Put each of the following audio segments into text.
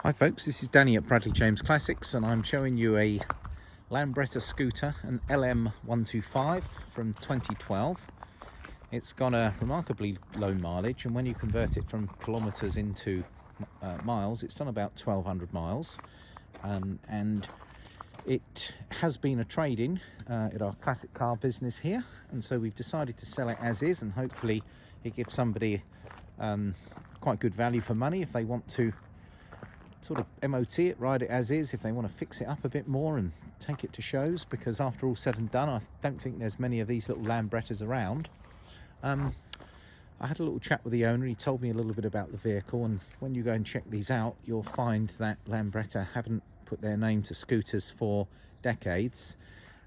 Hi folks, this is Danny at Bradley James Classics and I'm showing you a Lambretta scooter, an LN125 from 2012. It's got a remarkably low mileage, and when you convert it from kilometres into miles, it's done about 1200 miles. And it has been a trade-in at our classic car business here, and so we've decided to sell it as is, and hopefully it gives somebody quite good value for money if they want to sort of MOT it, ride it as is, if they want to fix it up a bit more and take it to shows, because after all said and done, I don't think there's many of these little Lambrettas around. I had a little chat with the owner. He told me a little bit about the vehicle, and when you go and check these out, you'll find that Lambretta haven't put their name to scooters for decades,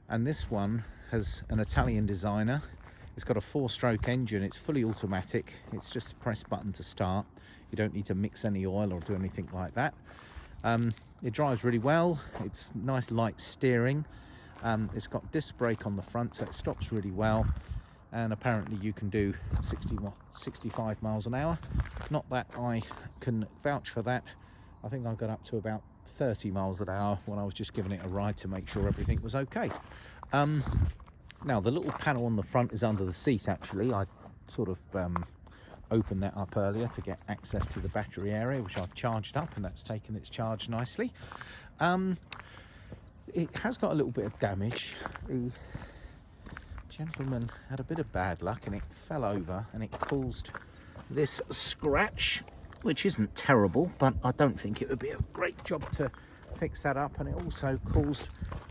and this one has an Italian designer. It's got a 4-stroke engine, it's fully automatic, it's just a press button to start. You don't need to mix any oil or do anything like that. It drives really well, it's nice light steering, it's got disc brake on the front, so it stops really well, and apparently you can do 65 miles an hour. Not that I can vouch for that. I think I got up to about 30 miles an hour when I was just giving it a ride to make sure everything was okay. Now the little panel on the front is under the seat actually. I sort of opened that up earlier to get access to the battery area, which I've charged up, and that's taken its charge nicely. It has got a little bit of damage. The gentleman had a bit of bad luck and it fell over and it caused this scratch, which isn't terrible, but I don't think it would be a great job to fix that up. And it also caused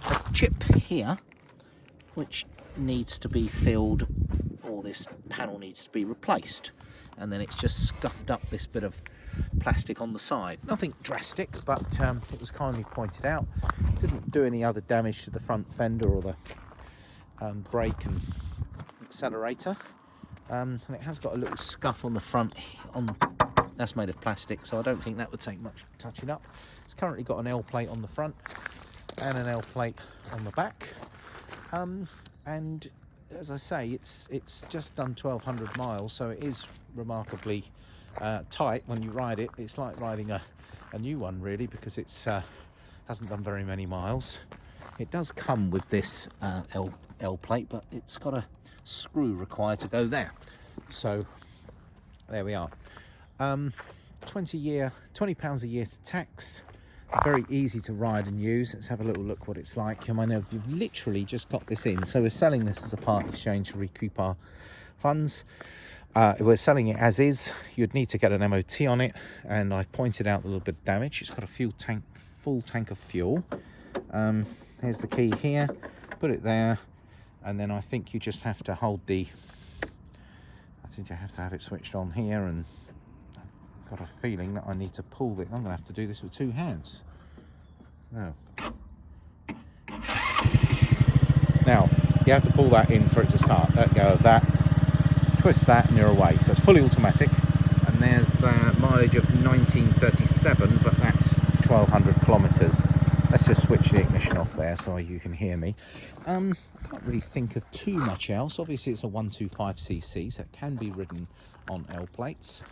a chip here, which needs to be filled, or this panel needs to be replaced, and then it's just scuffed up this bit of plastic on the side. Nothing drastic, but it was kindly pointed out. Didn't do any other damage to the front fender or the brake and accelerator, and it has got a little scuff on the front that's made of plastic, so I don't think that would take much touching up. It's currently got an L plate on the front and an L plate on the back, and as I say, it's just done 1200 miles, so it is remarkably tight when you ride it. It's like riding a new one really, because it's hasn't done very many miles. It does come with this L plate, but it's got a screw required to go there, so there we are. £20 a year to tax. Very easy to ride and use. Let's have a little look what it's like. I mean, you've literally just got this in, so we're selling this as a part exchange to recoup our funds. If we're selling it as is, you'd need to get an MOT on it, and I've pointed out a little bit of damage. It's got a full tank of fuel. Here's the key here, put it there, and then I think you just have to hold I think you have to have it switched on here, and I've got a feeling that I need to pull it. I'm going to have to do this with 2 hands. No. Now, you have to pull that in for it to start. Let go of that, twist that, and you're away. So it's fully automatic, and there's the mileage of 1937, but that's 1200 kilometres. Let's just switch the ignition off there so you can hear me. I can't really think of too much else. Obviously it's a 125cc, so it can be ridden on L plates.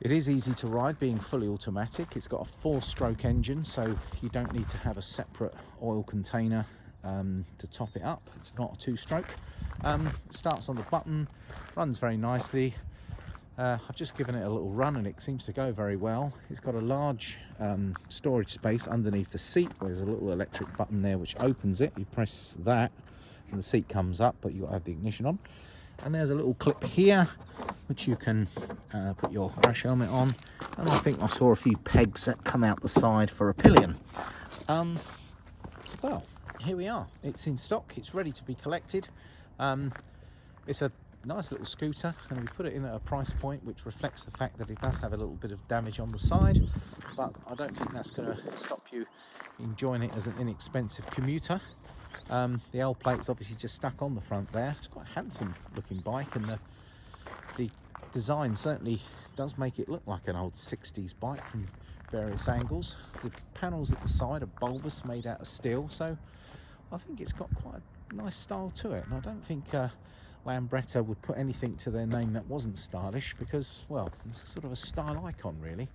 It is easy to ride, being fully automatic. It's got a 4-stroke engine, so you don't need to have a separate oil container to top it up. It's not a 2-stroke. Starts on the button, runs very nicely. I've just given it a little run and it seems to go very well. It's got a large storage space underneath the seat. There's a little electric button there which opens it. You press that and the seat comes up, but you've got to have the ignition on. And there's a little clip here which you can put your crash helmet on, and I think I saw a few pegs that come out the side for a pillion. Well, here we are. It's in stock, it's ready to be collected. It's a nice little scooter, and we put it in at a price point which reflects the fact that it does have a little bit of damage on the side, but I don't think that's going to stop you enjoying it as an inexpensive commuter. The L plate's obviously just stuck on the front there. It's quite a handsome looking bike, and the design certainly does make it look like an old 60s bike from various angles. The panels at the side are bulbous, made out of steel, so I think it's got quite a nice style to it, and I don't think Lambretta would put anything to their name that wasn't stylish, because, well, it's sort of a style icon, really.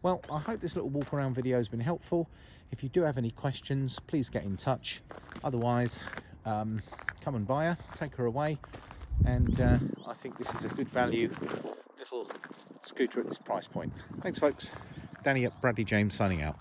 Well, I hope this little walk around video has been helpful. If you do have any questions, please get in touch. Otherwise, come and buy her, take her away, and I think this is a good value little scooter at this price point. Thanks, folks. Danny at Bradley James signing out.